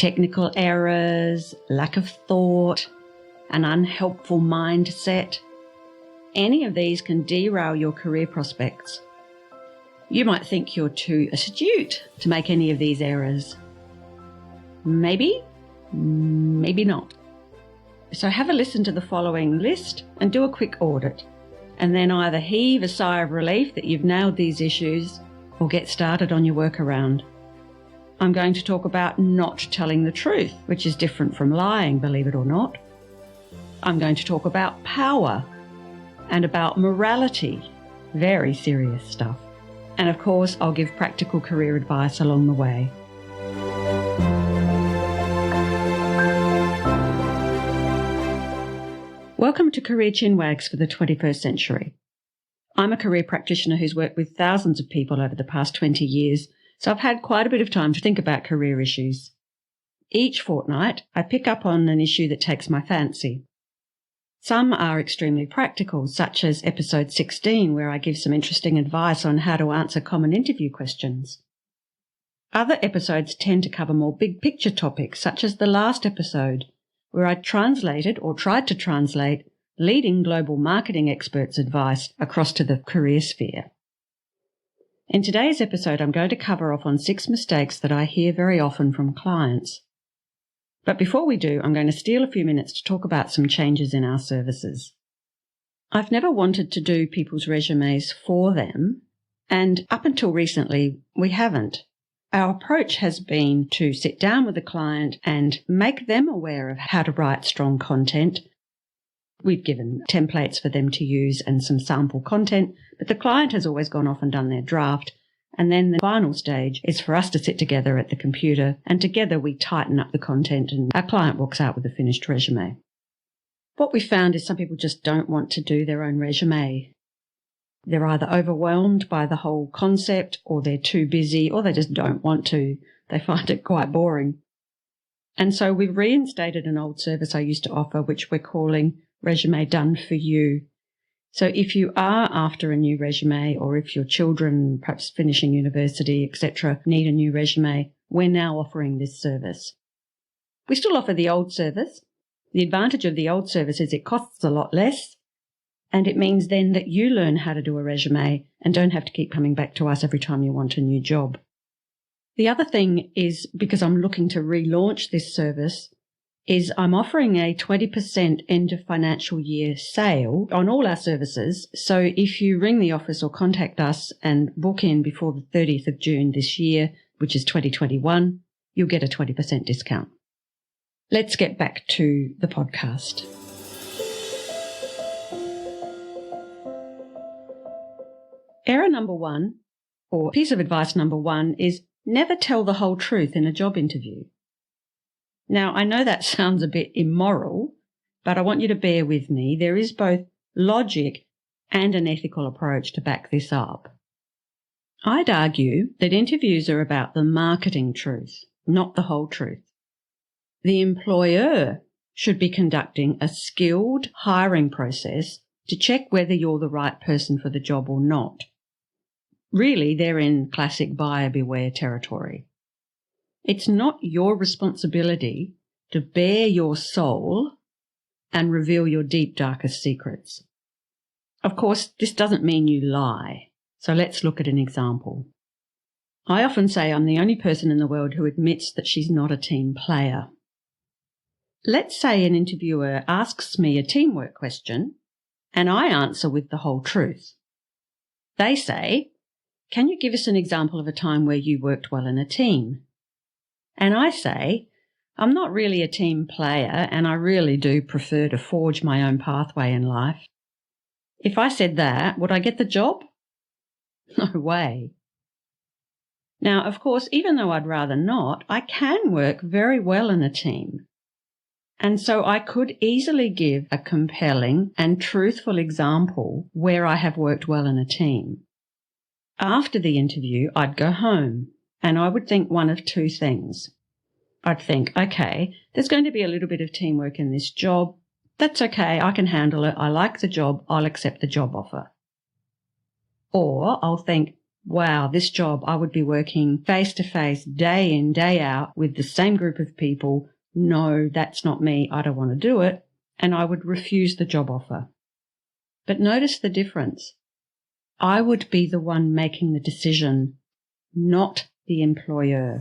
technical errors, lack of thought, an unhelpful mindset. Any of these can derail your career prospects. You might think you're too astute to make any of these errors. Maybe, maybe not. So have a listen to the following list and do a quick audit, and then either heave a sigh of relief that you've nailed these issues or get started on your workaround. I'm going to talk about not telling the truth, which is different from lying, believe it or not. I'm going to talk about power and about morality, very serious stuff. And of course, I'll give practical career advice along the way. Welcome to Career Chinwags for the 21st century. I'm a career practitioner who's worked with thousands of people over the past 20 years, so I've had quite a bit of time to think about career issues. Each fortnight, I pick up on an issue that takes my fancy. Some are extremely practical, such as episode 16, where I give some interesting advice on how to answer common interview questions. Other episodes tend to cover more big picture topics, such as the last episode, where I translated or tried to translate leading global marketing experts' advice across to the career sphere. In today's episode, I'm going to cover off on 6 mistakes that I hear very often from clients. But before we do, I'm going to steal a few minutes to talk about some changes in our services. I've never wanted to do people's resumes for them, and up until recently, we haven't. Our approach has been to sit down with the client and make them aware of how to write strong content. We've given templates for them to use and some sample content, but the client has always gone off and done their draft. And then the final stage is for us to sit together at the computer, and together we tighten up the content and our client walks out with a finished resume. What we found is some people just don't want to do their own resume. They're either overwhelmed by the whole concept, or they're too busy, or they just don't want to. They find it quite boring. And so we've reinstated an old service I used to offer, which we're calling Resume Done For You. So if you are after a new resume, or if your children, perhaps finishing university, etc., need a new resume, we're now offering this service. We still offer the old service. The advantage of the old service is it costs a lot less, and it means then that you learn how to do a resume and don't have to keep coming back to us every time you want a new job. The other thing is, because I'm looking to relaunch this service, is I'm offering a 20% end of financial year sale on all our services. So if you ring the office or contact us and book in before the 30th of June this year, which is 2021, you'll get a 20% discount. Let's get back to the podcast. Error number 1, or piece of advice number 1, is never tell the whole truth in a job interview. Now, I know that sounds a bit immoral, but I want you to bear with me. There is both logic and an ethical approach to back this up. I'd argue that interviews are about the marketing truth, not the whole truth. The employer should be conducting a skilled hiring process to check whether you're the right person for the job or not. Really, they're in classic buyer beware territory. It's not your responsibility to bare your soul and reveal your deep, darkest secrets. Of course, this doesn't mean you lie. So let's look at an example. I often say I'm the only person in the world who admits that she's not a team player. Let's say an interviewer asks me a teamwork question and I answer with the whole truth. They say, "Can you give us an example of a time where you worked well in a team?" And I say, "I'm not really a team player and I really do prefer to forge my own pathway in life." If I said that, would I get the job? No way. Now, of course, even though I'd rather not, I can work very well in a team. And so I could easily give a compelling and truthful example where I have worked well in a team. After the interview, I'd go home and I would think one of two things. I'd think, okay, there's going to be a little bit of teamwork in this job. That's okay, I can handle it. I like the job. I'll accept the job offer. Or I'll think, wow, this job, I would be working face to face, day in, day out with the same group of people. No, that's not me. I don't want to do it. And I would refuse the job offer. But notice the difference. I would be the one making the decision, not the employer.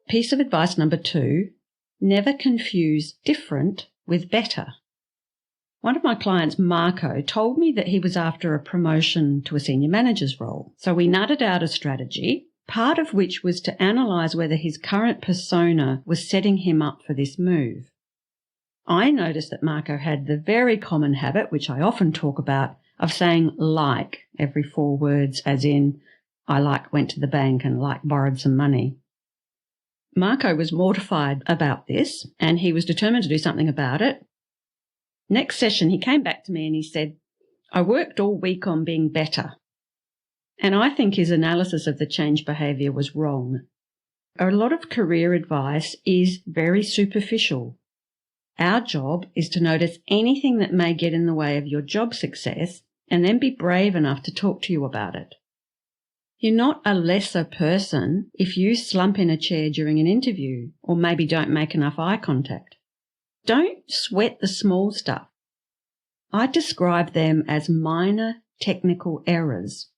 Piece of advice number 2, never confuse different with better. One of my clients, Marco, told me that he was after a promotion to a senior manager's role. So we nutted out a strategy, part of which was to analyse whether his current persona was setting him up for this move. I noticed that Marco had the very common habit, which I often talk about, of saying like every 4 words, as in, I went to the bank and borrowed some money. Marco was mortified about this, and he was determined to do something about it. Next session, he came back to me and he said, I worked all week on being better. And I think his analysis of the change behaviour was wrong. A lot of career advice is very superficial. Our job is to notice anything that may get in the way of your job success and then be brave enough to talk to you about it. You're not a lesser person if you slump in a chair during an interview or maybe don't make enough eye contact. Don't sweat the small stuff. I describe them as minor technical errors.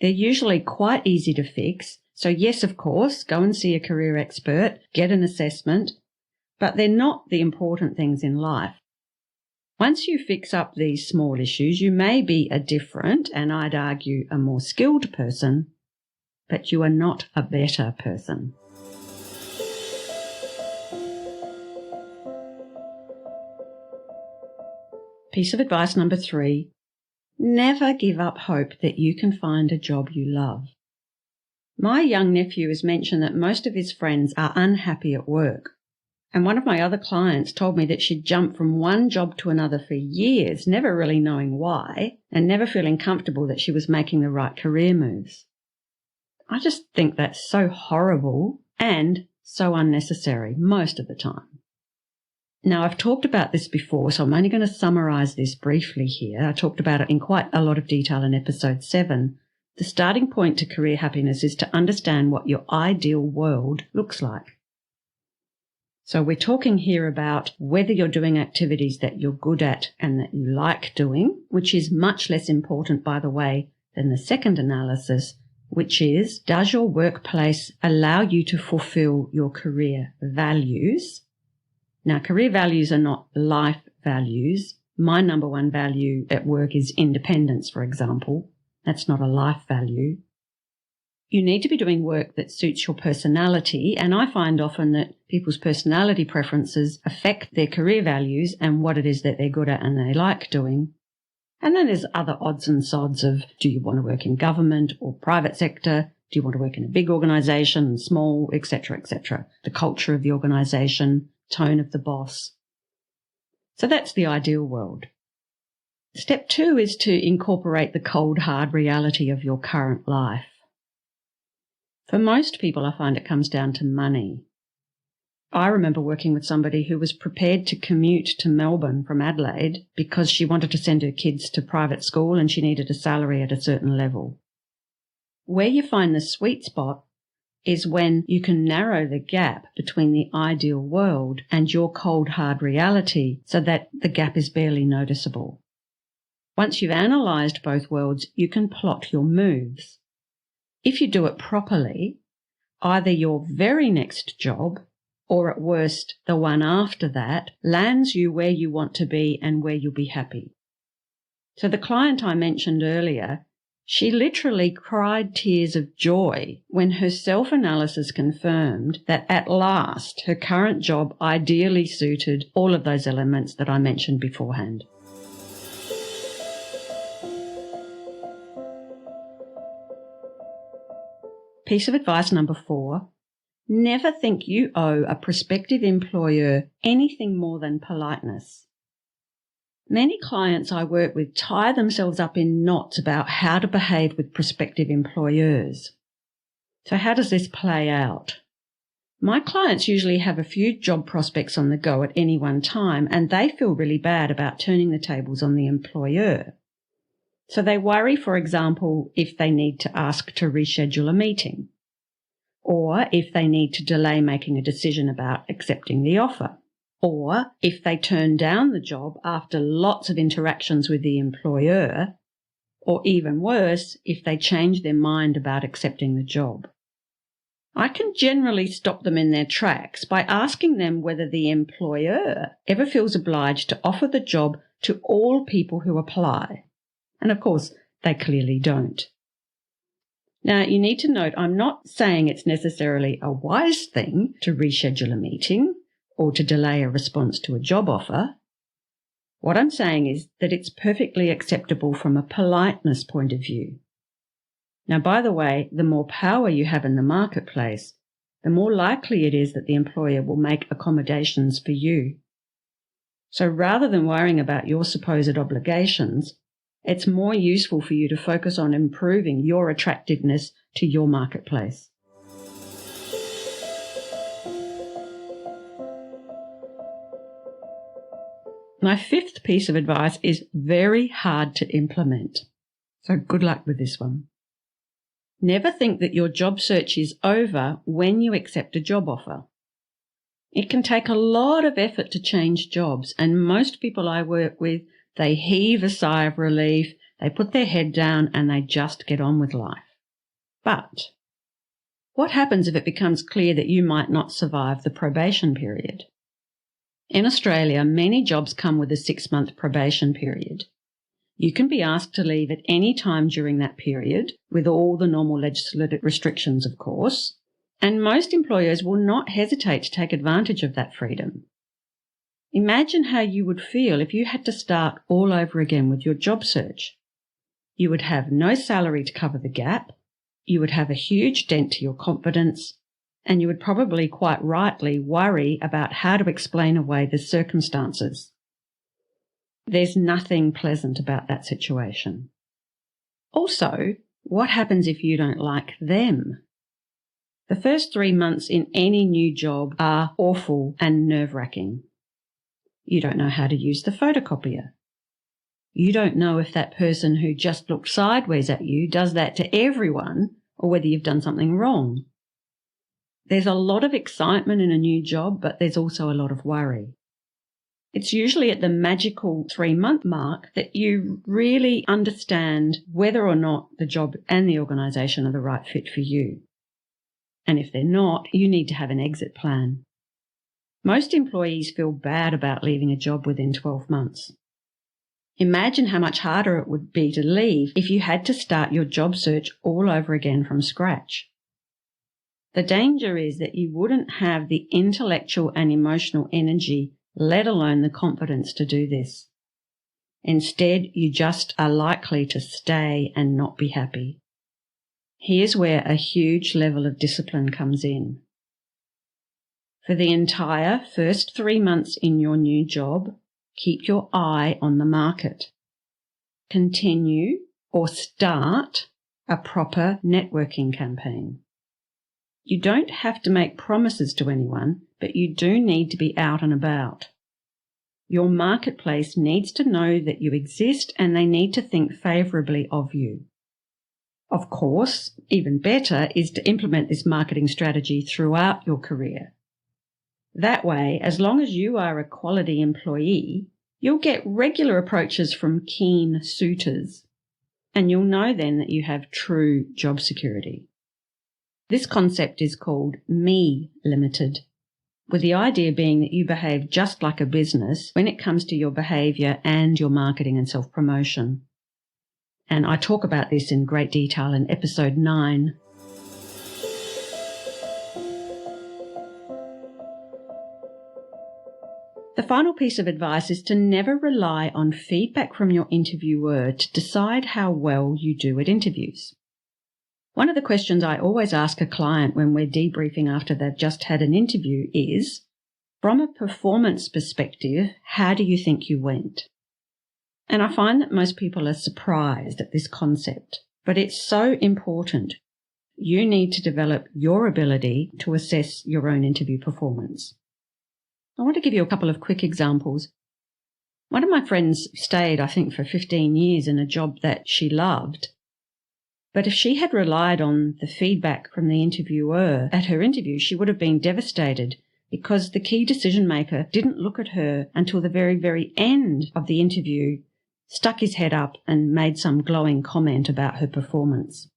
They're usually quite easy to fix. So yes, of course, go and see a career expert, get an assessment, but they're not the important things in life. Once you fix up these small issues, you may be a different, and I'd argue a more skilled person, but you are not a better person. Piece of advice number 3, never give up hope that you can find a job you love. My young nephew has mentioned that most of his friends are unhappy at work. And one of my other clients told me that she'd jumped from one job to another for years, never really knowing why, and never feeling comfortable that she was making the right career moves. I just think that's so horrible and so unnecessary most of the time. Now, I've talked about this before, so I'm only going to summarise this briefly here. I talked about it in quite a lot of detail in episode 7. The starting point to career happiness is to understand what your ideal world looks like. So we're talking here about whether you're doing activities that you're good at and that you like doing, which is much less important, by the way, than the second analysis, which is, does your workplace allow you to fulfill your career values? Now, career values are not life values. My number 1 value at work is independence, for example. That's not a life value. You need to be doing work that suits your personality, and I find often that people's personality preferences affect their career values and what it is that they're good at and they like doing. And then there's other odds and sods of, do you want to work in government or private sector? Do you want to work in a big organisation, small, etc., etc.? The culture of the organisation, tone of the boss. So that's the ideal world. Step 2 is to incorporate the cold, hard reality of your current life. For most people, I find it comes down to money. I remember working with somebody who was prepared to commute to Melbourne from Adelaide because she wanted to send her kids to private school and she needed a salary at a certain level. Where you find the sweet spot is when you can narrow the gap between the ideal world and your cold, hard reality so that the gap is barely noticeable. Once you've analysed both worlds, you can plot your moves. If you do it properly, either your very next job, or at worst the one after that, lands you where you want to be and where you'll be happy. So the client I mentioned earlier, she literally cried tears of joy when her self-analysis confirmed that at last her current job ideally suited all of those elements that I mentioned beforehand. Piece of advice number 4, never think you owe a prospective employer anything more than politeness. Many clients I work with tie themselves up in knots about how to behave with prospective employers. So how does this play out? My clients usually have a few job prospects on the go at any one time, and they feel really bad about turning the tables on the employer. So they worry, for example, if they need to ask to reschedule a meeting, or if they need to delay making a decision about accepting the offer, or if they turn down the job after lots of interactions with the employer, or even worse, if they change their mind about accepting the job. I can generally stop them in their tracks by asking them whether the employer ever feels obliged to offer the job to all people who apply. And of course, they clearly don't. Now, you need to note, I'm not saying it's necessarily a wise thing to reschedule a meeting or to delay a response to a job offer. What I'm saying is that it's perfectly acceptable from a politeness point of view. Now, by the way, the more power you have in the marketplace, the more likely it is that the employer will make accommodations for you. So rather than worrying about your supposed obligations, it's more useful for you to focus on improving your attractiveness to your marketplace. My fifth piece of advice is very hard to implement. So good luck with this one. Never think that your job search is over when you accept a job offer. It can take a lot of effort to change jobs, and most people I work with, they heave a sigh of relief, they put their head down, and they just get on with life. But what happens if it becomes clear that you might not survive the probation period? In Australia, many jobs come with a 6-month probation period. You can be asked to leave at any time during that period, with all the normal legislative restrictions, of course, and most employers will not hesitate to take advantage of that freedom. Imagine how you would feel if you had to start all over again with your job search. You would have no salary to cover the gap, you would have a huge dent to your confidence, and you would probably quite rightly worry about how to explain away the circumstances. There's nothing pleasant about that situation. Also, what happens if you don't like them? The first 3 months in any new job are awful and nerve-wracking. You don't know how to use the photocopier. You don't know if that person who just looked sideways at you does that to everyone or whether you've done something wrong. There's a lot of excitement in a new job, but there's also a lot of worry. It's usually at the magical 3-month mark that you really understand whether or not the job and the organisation are the right fit for you. And if they're not, you need to have an exit plan. Most employees feel bad about leaving a job within 12 months. Imagine how much harder it would be to leave if you had to start your job search all over again from scratch. The danger is that you wouldn't have the intellectual and emotional energy, let alone the confidence to do this. Instead, you just are likely to stay and not be happy. Here's where a huge level of discipline comes in. For the entire first 3 months in your new job, keep your eye on the market. Continue or start a proper networking campaign. You don't have to make promises to anyone, but you do need to be out and about. Your marketplace needs to know that you exist and they need to think favourably of you. Of course, even better is to implement this marketing strategy throughout your career. That way, as long as you are a quality employee, you'll get regular approaches from keen suitors, and you'll know then that you have true job security. This concept is called Me Limited, with the idea being that you behave just like a business when it comes to your behaviour and your marketing and self-promotion. And I talk about this in great detail in episode 9. The final piece of advice is to never rely on feedback from your interviewer to decide how well you do at interviews. One of the questions I always ask a client when we're debriefing after they've just had an interview is, from a performance perspective, how do you think you went? And I find that most people are surprised at this concept, but it's so important. you need to develop your ability to assess your own interview performance. I want to give you a couple of quick examples. One of my friends stayed, I think, for 15 years in a job that she loved. But if she had relied on the feedback from the interviewer at her interview, she would have been devastated because the key decision maker didn't look at her until the very, very end of the interview, stuck his head up and made some glowing comment about her performance.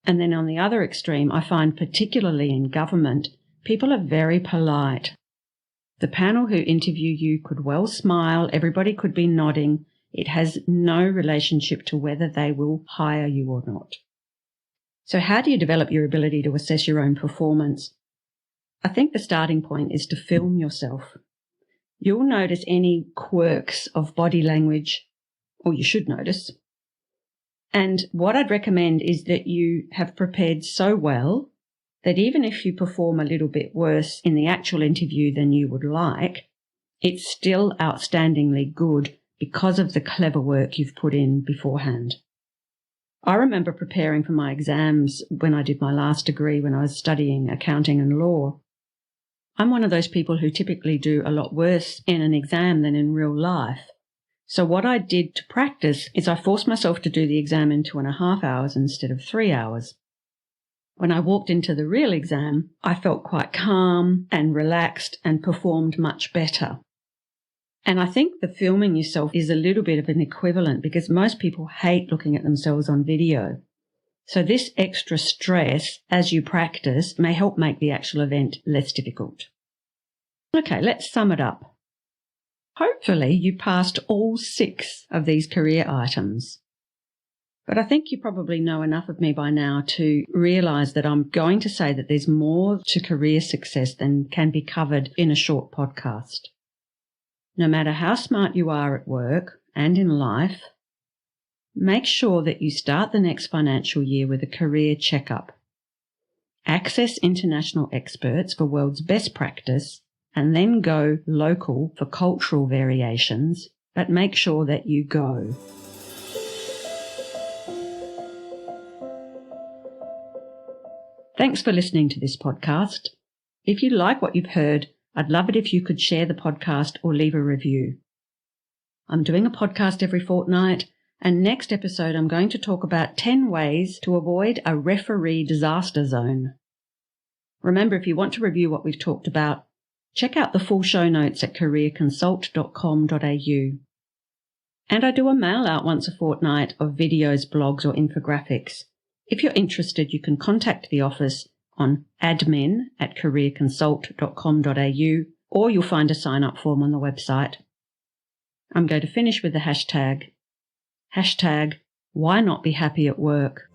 And then on the other extreme, I find particularly in government, people are very polite. The panel who interview you could well smile, everybody could be nodding. It has no relationship to whether they will hire you or not. So how do you develop your ability to assess your own performance? I think the starting point is to film yourself. You'll notice any quirks of body language, or you should notice. And what I'd recommend is that you have prepared so well that even if you perform a little bit worse in the actual interview than you would like, it's still outstandingly good because of the clever work you've put in beforehand. I remember preparing for my exams when I did my last degree when I was studying accounting and law. I'm one of those people who typically do a lot worse in an exam than in real life. So what I did to practice is I forced myself to do the exam in 2.5 hours instead of 3 hours. When I walked into the real exam, I felt quite calm and relaxed and performed much better. And I think the filming yourself is a little bit of an equivalent because most people hate looking at themselves on video. So this extra stress as you practice may help make the actual event less difficult. Okay, let's sum it up. Hopefully you passed all 6 of these career items. But I think you probably know enough of me by now to realise that I'm going to say that there's more to career success than can be covered in a short podcast. No matter how smart you are at work and in life, make sure that you start the next financial year with a career checkup. Access international experts for world's best practice and then go local for cultural variations, but make sure that you go. Thanks for listening to this podcast. If you like what you've heard, I'd love it if you could share the podcast or leave a review. I'm doing a podcast every fortnight, and next episode I'm going to talk about 10 ways to avoid a referee disaster zone. Remember, if you want to review what we've talked about, check out the full show notes at careerconsult.com.au. And I do a mail out once a fortnight of videos, blogs or infographics. If you're interested, you can contact the office on admin@careerconsult.com.au or you'll find a sign-up form on the website. I'm going to finish with the hashtag, why not be happy at work?